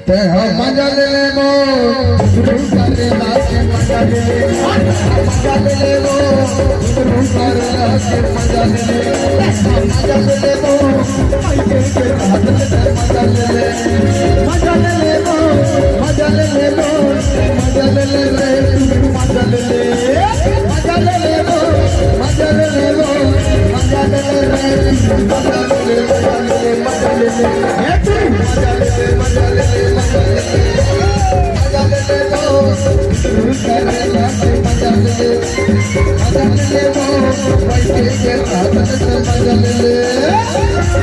ते हम मजा ले ले वो शुरू करे लाके मजा ले ले मजा ले ले वो शुरू करे लाके मजा ले ले मजा ले ले वो मायके के हाथ ले मजा ले ले मजा ले ले वो मजा ले ले वो मजा ले ले रे मजा ले ले मजा ले ले वो मजा ले ले वो मजा ले ले रे मजा ले ले मजा ले ले हे तू मजा ले ले मजा ले ले मजा ले ले वो शुरू करे लाके मजा ले ले वो मायके के हाथ ले मजा ले ले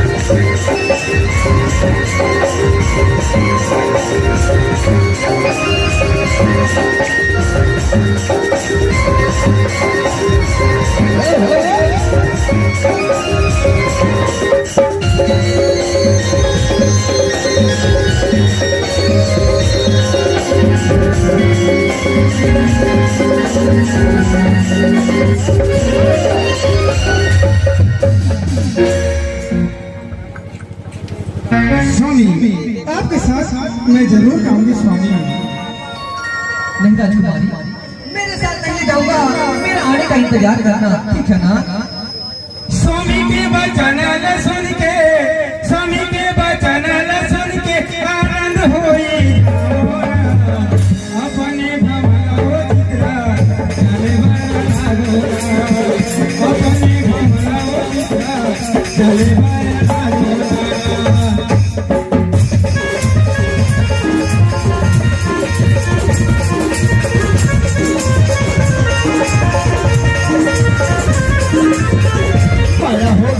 स्वामी आपके साथ मैं जरूर आऊंगी स्वामी। नहीं राजकुमारी, मेरे साथ नहीं जाऊंगा, मेरा आने का इंतजार करना, ठीक है ना? स्वामी के वचन सुन के, स्वामी के वचन सुन के आनंद होई अपने भवलो चित्रा चले बना अपने भवलो चित्रा चले बना हो